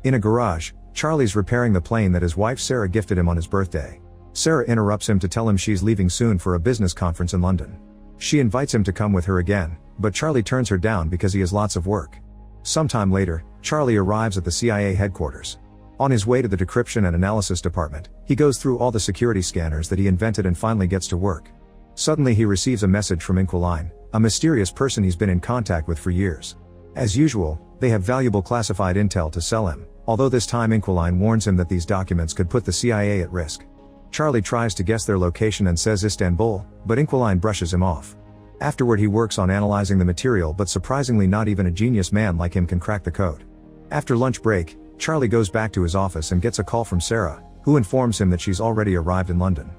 In a garage, Charlie's repairing the plane that his wife Sarah gifted him on his birthday. Sarah interrupts him to tell him she's leaving soon for a business conference in London. She invites him to come with her again, but Charlie turns her down because he has lots of work. Sometime later, Charlie arrives at the CIA headquarters. On his way to the decryption and analysis department, he goes through all the security scanners that he invented and finally gets to work. Suddenly he receives a message from Inquiline, a mysterious person he's been in contact with for years. As usual, they have valuable classified intel to sell him, although this time Inquiline warns him that these documents could put the CIA at risk. Charlie tries to guess their location and says Istanbul, but Inquiline brushes him off. Afterward he works on analyzing the material, but surprisingly not even a genius man like him can crack the code. After lunch break, Charlie goes back to his office and gets a call from Sarah, who informs him that she's already arrived in London.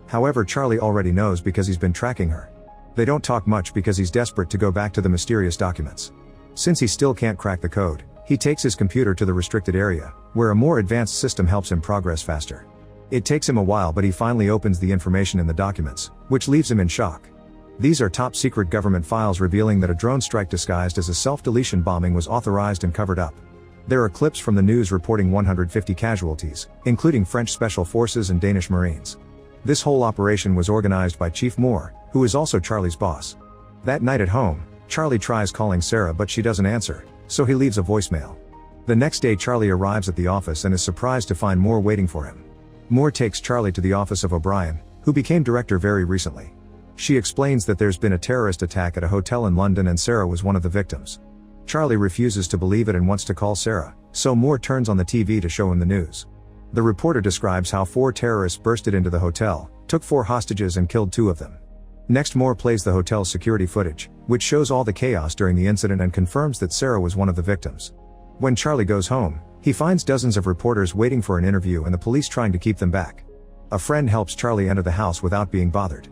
However, Charlie already knows because he's been tracking her. They don't talk much because he's desperate to go back to the mysterious documents. Since he still can't crack the code, he takes his computer to the restricted area, where a more advanced system helps him progress faster. It takes him a while, but he finally opens the information in the documents, which leaves him in shock. These are top secret government files revealing that a drone strike disguised as a self-deletion bombing was authorized and covered up. There are clips from the news reporting 150 casualties, including French Special Forces and Danish Marines. This whole operation was organized by Chief Moore, who is also Charlie's boss. That night at home, Charlie tries calling Sarah but she doesn't answer, so he leaves a voicemail. The next day Charlie arrives at the office and is surprised to find Moore waiting for him. Moore takes Charlie to the office of O'Brien, who became director very recently. She explains that there's been a terrorist attack at a hotel in London and Sarah was one of the victims. Charlie refuses to believe it and wants to call Sarah, so Moore turns on the TV to show him the news. The reporter describes how 4 terrorists bursted into the hotel, took 4 hostages and killed 2 of them. Next, Moore plays the hotel's security footage, which shows all the chaos during the incident and confirms that Sarah was one of the victims. When Charlie goes home, he finds dozens of reporters waiting for an interview and the police trying to keep them back. A friend helps Charlie enter the house without being bothered.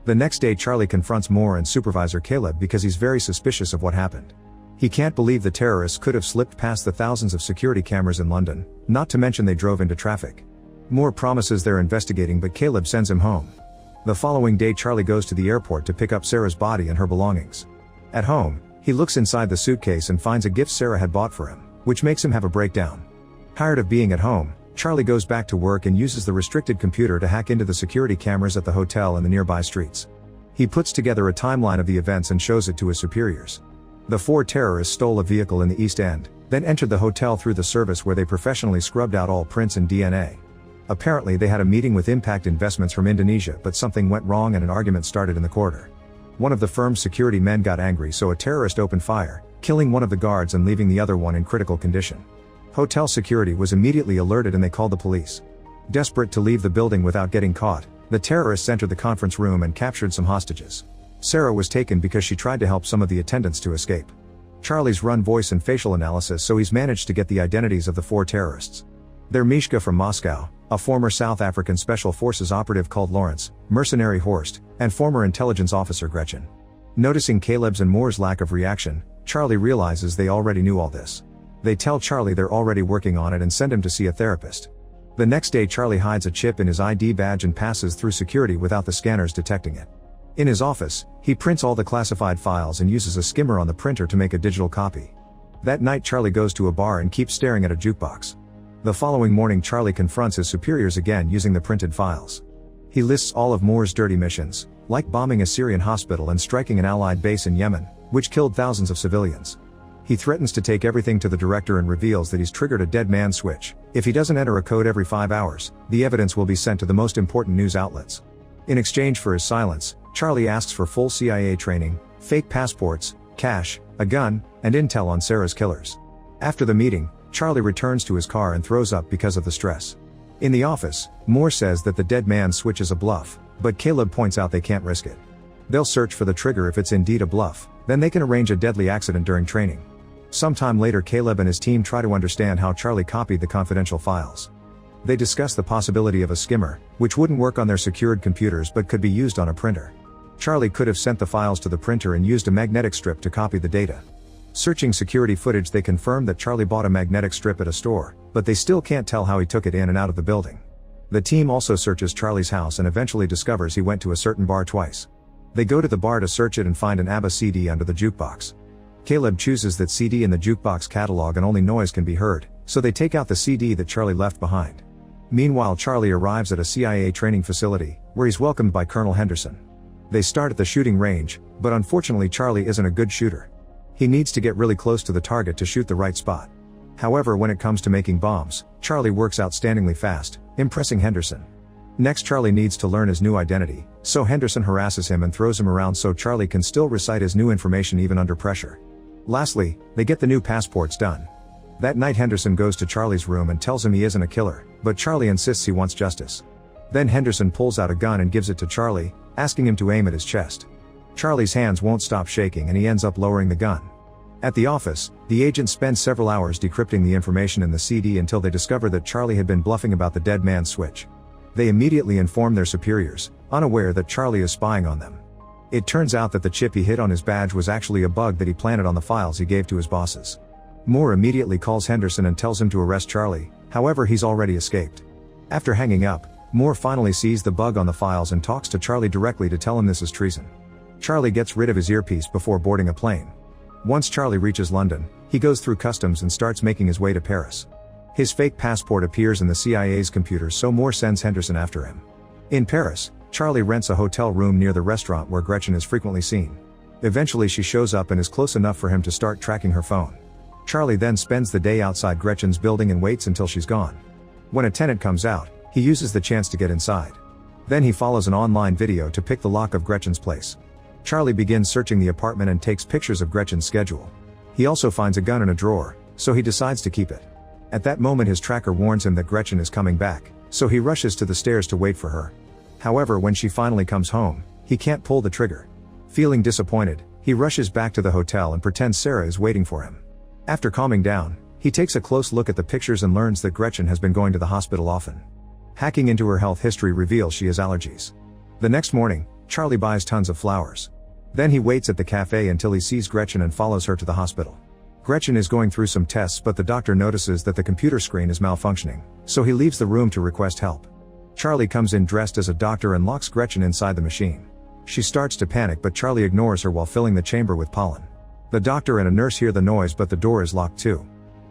The next day Charlie confronts Moore and Supervisor Caleb because he's very suspicious of what happened. He can't believe the terrorists could have slipped past the thousands of security cameras in London, not to mention they drove into traffic. Moore promises they're investigating but Caleb sends him home. The following day Charlie goes to the airport to pick up Sarah's body and her belongings. At home, he looks inside the suitcase and finds a gift Sarah had bought for him, which makes him have a breakdown. Tired of being at home, Charlie goes back to work and uses the restricted computer to hack into the security cameras at the hotel and the nearby streets. He puts together a timeline of the events and shows it to his superiors. The 4 terrorists stole a vehicle in the East End, then entered the hotel through the service where they professionally scrubbed out all prints and DNA. Apparently they had a meeting with Impact Investments from Indonesia, but something went wrong and an argument started in the corridor. One of the firm's security men got angry, so a terrorist opened fire, killing one of the guards and leaving the other one in critical condition. Hotel security was immediately alerted and they called the police. Desperate to leave the building without getting caught, the terrorists entered the conference room and captured some hostages. Sarah was taken because she tried to help some of the attendants to escape. Charlie's run voice and facial analysis, so he's managed to get the identities of the 4 terrorists. They're Mishka from Moscow, a former South African Special Forces operative called Lawrence, mercenary Horst, and former intelligence officer Gretchen. Noticing Caleb's and Moore's lack of reaction, Charlie realizes they already knew all this. They tell Charlie they're already working on it and send him to see a therapist. The next day Charlie hides a chip in his ID badge and passes through security without the scanners detecting it. In his office, he prints all the classified files and uses a skimmer on the printer to make a digital copy. That night Charlie goes to a bar and keeps staring at a jukebox. The following morning Charlie confronts his superiors again using the printed files. He lists all of Moore's dirty missions, like bombing a Syrian hospital and striking an Allied base in Yemen, which killed thousands of civilians. He threatens to take everything to the director and reveals that he's triggered a dead man switch. If he doesn't enter a code every 5 hours, the evidence will be sent to the most important news outlets. In exchange for his silence, Charlie asks for full CIA training, fake passports, cash, a gun, and intel on Sarah's killers. After the meeting, Charlie returns to his car and throws up because of the stress. In the office, Moore says that the dead man switch is a bluff, but Caleb points out they can't risk it. They'll search for the trigger if it's indeed a bluff, then they can arrange a deadly accident during training. Sometime later Caleb and his team try to understand how Charlie copied the confidential files. They discuss the possibility of a skimmer, which wouldn't work on their secured computers but could be used on a printer. Charlie could have sent the files to the printer and used a magnetic strip to copy the data. Searching security footage they confirm that Charlie bought a magnetic strip at a store, but they still can't tell how he took it in and out of the building. The team also searches Charlie's house and eventually discovers he went to a certain bar twice. They go to the bar to search it and find an ABBA CD under the jukebox. Caleb chooses that CD in the jukebox catalog and only noise can be heard, so they take out the CD that Charlie left behind. Meanwhile, Charlie arrives at a CIA training facility, where he's welcomed by Colonel Henderson. They start at the shooting range, but unfortunately Charlie isn't a good shooter. He needs to get really close to the target to shoot the right spot. However, when it comes to making bombs, Charlie works outstandingly fast, impressing Henderson. Next, Charlie needs to learn his new identity, so Henderson harasses him and throws him around so Charlie can still recite his new information even under pressure. Lastly, they get the new passports done. That night, Henderson goes to Charlie's room and tells him he isn't a killer, but Charlie insists he wants justice. Then Henderson pulls out a gun and gives it to Charlie, asking him to aim at his chest. Charlie's hands won't stop shaking and he ends up lowering the gun. At the office, the agents spend several hours decrypting the information in the CD until they discover that Charlie had been bluffing about the dead man's switch. They immediately inform their superiors, unaware that Charlie is spying on them. It turns out that the chip he hid on his badge was actually a bug that he planted on the files he gave to his bosses. Moore immediately calls Henderson and tells him to arrest Charlie, however he's already escaped. After hanging up, Moore finally sees the bug on the files and talks to Charlie directly to tell him this is treason. Charlie gets rid of his earpiece before boarding a plane. Once Charlie reaches London, he goes through customs and starts making his way to Paris. His fake passport appears in the CIA's computer, so Moore sends Henderson after him. In Paris, Charlie rents a hotel room near the restaurant where Gretchen is frequently seen. Eventually she shows up and is close enough for him to start tracking her phone. Charlie then spends the day outside Gretchen's building and waits until she's gone. When a tenant comes out, he uses the chance to get inside. Then he follows an online video to pick the lock of Gretchen's place. Charlie begins searching the apartment and takes pictures of Gretchen's schedule. He also finds a gun in a drawer, so he decides to keep it. At that moment, his tracker warns him that Gretchen is coming back, so he rushes to the stairs to wait for her. However, when she finally comes home, he can't pull the trigger. Feeling disappointed, he rushes back to the hotel and pretends Sarah is waiting for him. After calming down, he takes a close look at the pictures and learns that Gretchen has been going to the hospital often. Hacking into her health history reveals she has allergies. The next morning, Charlie buys tons of flowers. Then he waits at the cafe until he sees Gretchen and follows her to the hospital. Gretchen is going through some tests, but the doctor notices that the computer screen is malfunctioning, so he leaves the room to request help. Charlie comes in dressed as a doctor and locks Gretchen inside the machine. She starts to panic, but Charlie ignores her while filling the chamber with pollen. The doctor and a nurse hear the noise, but the door is locked too.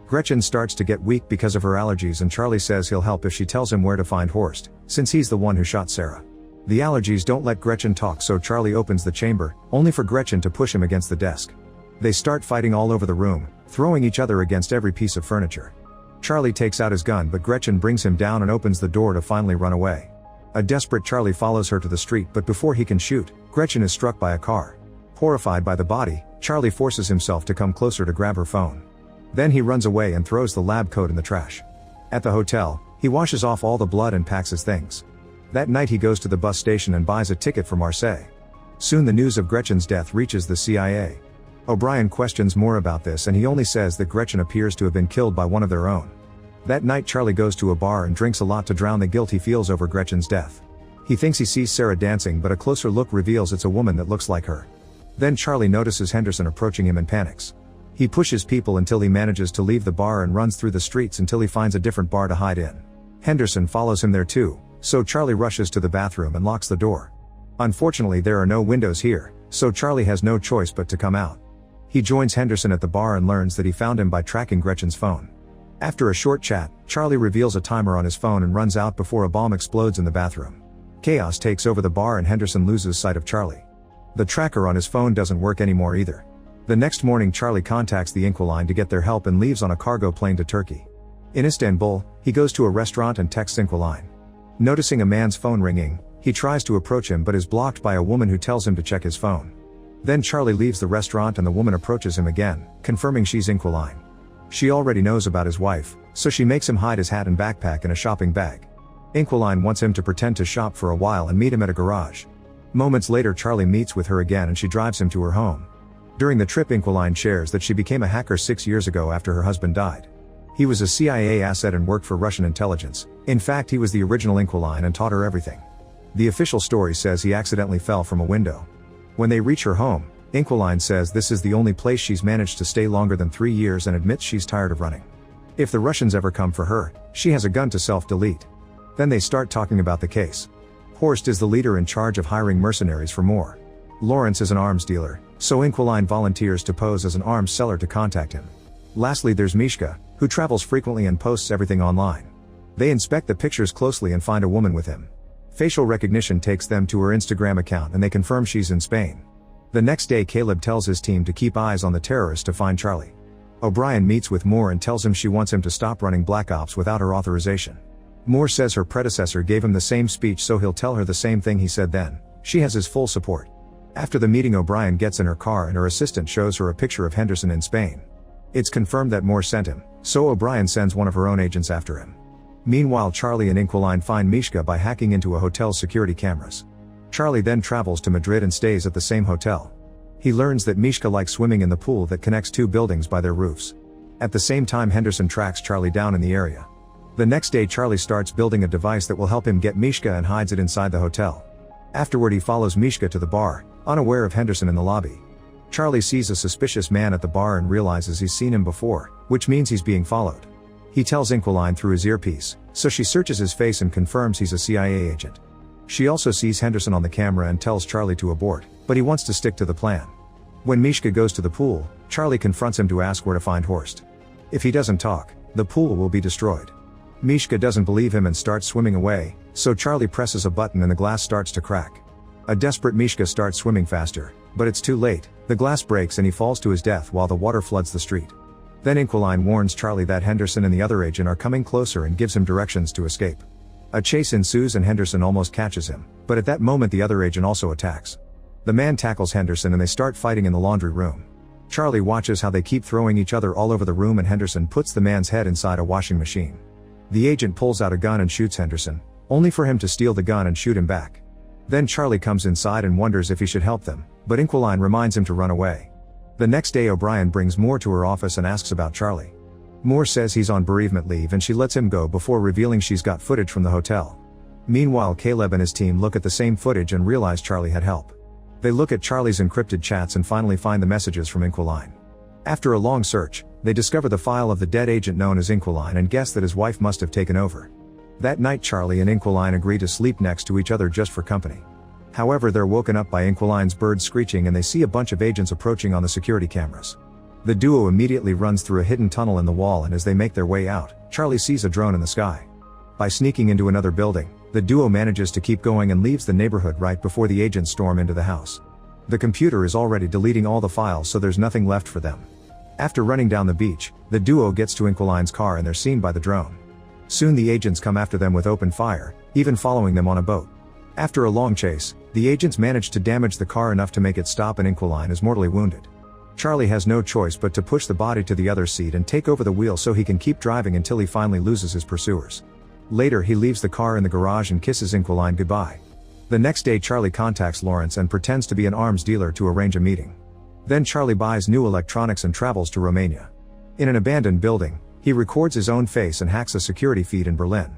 Gretchen starts to get weak because of her allergies, and Charlie says he'll help if she tells him where to find Horst, since he's the one who shot Sarah. The allergies don't let Gretchen talk, so Charlie opens the chamber, only for Gretchen to push him against the desk. They start fighting all over the room, throwing each other against every piece of furniture. Charlie takes out his gun, but Gretchen brings him down and opens the door to finally run away. A desperate Charlie follows her to the street, but before he can shoot, Gretchen is struck by a car. Horrified by the body, Charlie forces himself to come closer to grab her phone. Then he runs away and throws the lab coat in the trash. At the hotel, he washes off all the blood and packs his things. That night he goes to the bus station and buys a ticket for Marseille. Soon the news of Gretchen's death reaches the CIA. O'Brien questions more about this, and he only says that Gretchen appears to have been killed by one of their own. That night Charlie goes to a bar and drinks a lot to drown the guilt he feels over Gretchen's death. He thinks he sees Sarah dancing, but a closer look reveals it's a woman that looks like her. Then Charlie notices Henderson approaching him and panics. He pushes people until he manages to leave the bar and runs through the streets until he finds a different bar to hide in. Henderson follows him there too, so Charlie rushes to the bathroom and locks the door. Unfortunately, there are no windows here, so Charlie has no choice but to come out. He joins Henderson at the bar and learns that he found him by tracking Gretchen's phone. After a short chat, Charlie reveals a timer on his phone and runs out before a bomb explodes in the bathroom. Chaos takes over the bar and Henderson loses sight of Charlie. The tracker on his phone doesn't work anymore either. The next morning Charlie contacts the Inquiline to get their help and leaves on a cargo plane to Turkey. In Istanbul, he goes to a restaurant and texts Inquiline. Noticing a man's phone ringing, he tries to approach him but is blocked by a woman who tells him to check his phone. Then Charlie leaves the restaurant and the woman approaches him again, confirming she's Inquiline. She already knows about his wife, so she makes him hide his hat and backpack in a shopping bag. Inquiline wants him to pretend to shop for a while and meet him at a garage. Moments later Charlie meets with her again and she drives him to her home. During the trip, Inquiline shares that she became a hacker 6 years ago after her husband died. He was a CIA asset and worked for Russian intelligence. In fact, he was the original Inquiline and taught her everything. The official story says he accidentally fell from a window. When they reach her home, Inquiline says this is the only place she's managed to stay longer than 3 years and admits she's tired of running. If the Russians ever come for her, she has a gun to self-delete. Then they start talking about the case. Horst is the leader in charge of hiring mercenaries for Moore. Lawrence is an arms dealer, so Inquiline volunteers to pose as an arms seller to contact him. Lastly, there's Mishka, who travels frequently and posts everything online. They inspect the pictures closely and find a woman with him. Facial recognition takes them to her Instagram account and they confirm she's in Spain. The next day Caleb tells his team to keep eyes on the terrorists to find Charlie. O'Brien meets with Moore and tells him she wants him to stop running Black Ops without her authorization. Moore says her predecessor gave him the same speech, so he'll tell her the same thing he said then. She has his full support. After the meeting, O'Brien gets in her car and her assistant shows her a picture of Henderson in Spain. It's confirmed that Moore sent him, so O'Brien sends one of her own agents after him. Meanwhile, Charlie and Inquiline find Mishka by hacking into a hotel's security cameras. Charlie then travels to Madrid and stays at the same hotel. He learns that Mishka likes swimming in the pool that connects two buildings by their roofs. At the same time, Henderson tracks Charlie down in the area. The next day, Charlie starts building a device that will help him get Mishka and hides it inside the hotel. Afterward, he follows Mishka to the bar, unaware of Henderson in the lobby. Charlie sees a suspicious man at the bar and realizes he's seen him before, which means he's being followed. He tells Inquiline through his earpiece, so she searches his face and confirms he's a CIA agent. She also sees Henderson on the camera and tells Charlie to abort, but he wants to stick to the plan. When Mishka goes to the pool, Charlie confronts him to ask where to find Horst. If he doesn't talk, the pool will be destroyed. Mishka doesn't believe him and starts swimming away, so Charlie presses a button and the glass starts to crack. A desperate Mishka starts swimming faster, but it's too late. The glass breaks and he falls to his death while the water floods the street. Then Inquiline warns Charlie that Henderson and the other agent are coming closer and gives him directions to escape. A chase ensues and Henderson almost catches him, but at that moment the other agent also attacks. The man tackles Henderson and they start fighting in the laundry room. Charlie watches how they keep throwing each other all over the room and Henderson puts the man's head inside a washing machine. The agent pulls out a gun and shoots Henderson, only for him to steal the gun and shoot him back. Then Charlie comes inside and wonders if he should help them, but Inquiline reminds him to run away. The next day, O'Brien brings Moore to her office and asks about Charlie. Moore says he's on bereavement leave and she lets him go before revealing she's got footage from the hotel. Meanwhile, Caleb and his team look at the same footage and realize Charlie had help. They look at Charlie's encrypted chats and finally find the messages from Inquiline. After a long search, they discover the file of the dead agent known as Inquiline and guess that his wife must have taken over. That night, Charlie and Inquiline agree to sleep next to each other just for company. However, they're woken up by Inquiline's bird screeching and they see a bunch of agents approaching on the security cameras. The duo immediately runs through a hidden tunnel in the wall and as they make their way out, Charlie sees a drone in the sky. By sneaking into another building, the duo manages to keep going and leaves the neighborhood right before the agents storm into the house. The computer is already deleting all the files, so there's nothing left for them. After running down the beach, the duo gets to Inquiline's car and they're seen by the drone. Soon the agents come after them with open fire, even following them on a boat. After a long chase, the agents manage to damage the car enough to make it stop and Inquiline is mortally wounded. Charlie has no choice but to push the body to the other seat and take over the wheel so he can keep driving until he finally loses his pursuers. Later, he leaves the car in the garage and kisses Inquiline goodbye. The next day, Charlie contacts Lawrence and pretends to be an arms dealer to arrange a meeting. Then Charlie buys new electronics and travels to Romania. In an abandoned building, he records his own face and hacks a security feed in Berlin.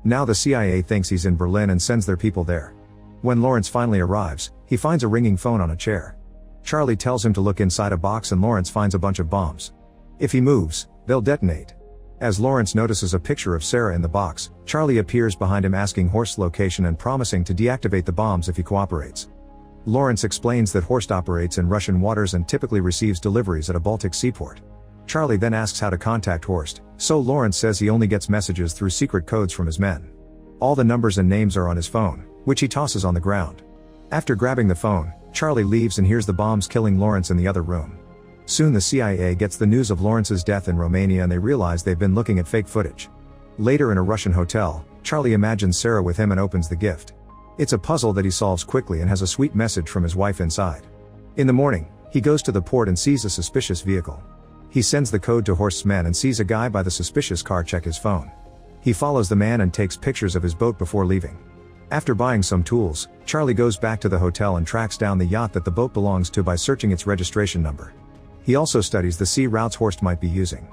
Now the CIA thinks he's in Berlin and sends their people there. When Lawrence finally arrives, he finds a ringing phone on a chair. Charlie tells him to look inside a box and Lawrence finds a bunch of bombs. If he moves, they'll detonate. As Lawrence notices a picture of Sarah in the box, Charlie appears behind him asking Horst's location and promising to deactivate the bombs if he cooperates. Lawrence explains that Horst operates in Russian waters and typically receives deliveries at a Baltic seaport. Charlie then asks how to contact Horst, so Lawrence says he only gets messages through secret codes from his men. All the numbers and names are on his phone, which he tosses on the ground. After grabbing the phone, Charlie leaves and hears the bombs killing Lawrence in the other room. Soon the CIA gets the news of Lawrence's death in Romania and they realize they've been looking at fake footage. Later in a Russian hotel, Charlie imagines Sarah with him and opens the gift. It's a puzzle that he solves quickly and has a sweet message from his wife inside. In the morning, he goes to the port and sees a suspicious vehicle. He sends the code to Horst's men and sees a guy by the suspicious car check his phone. He follows the man and takes pictures of his boat before leaving. After buying some tools, Charlie goes back to the hotel and tracks down the yacht that the boat belongs to by searching its registration number. He also studies the sea routes Horst might be using.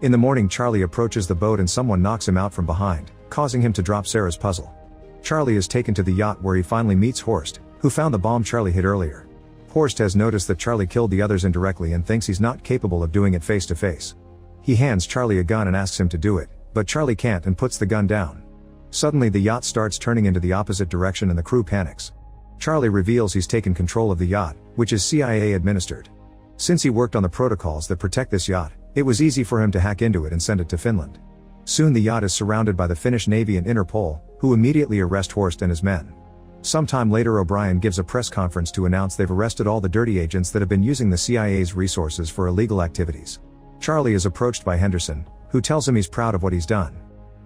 In the morning, Charlie approaches the boat and someone knocks him out from behind, causing him to drop Sarah's puzzle. Charlie is taken to the yacht where he finally meets Horst, who found the bomb Charlie hid earlier. Horst has noticed that Charlie killed the others indirectly and thinks he's not capable of doing it face to face. He hands Charlie a gun and asks him to do it, but Charlie can't and puts the gun down. Suddenly the yacht starts turning into the opposite direction and the crew panics. Charlie reveals he's taken control of the yacht, which is CIA administered. Since he worked on the protocols that protect this yacht, It was easy for him to hack into it and send it to Finland. Soon the yacht is surrounded by the Finnish Navy and Interpol, who immediately arrest Horst and his men. Sometime later O'Brien gives a press conference to announce they've arrested all the dirty agents that have been using the CIA's resources for illegal activities. Charlie is approached by Henderson, who tells him he's proud of what he's done.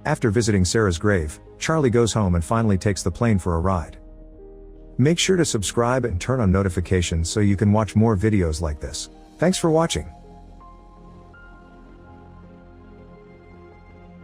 After visiting Sarah's grave, Charlie goes home and finally takes the plane for a ride. Make sure to subscribe and turn on notifications so you can watch more videos like this. Thanks for watching.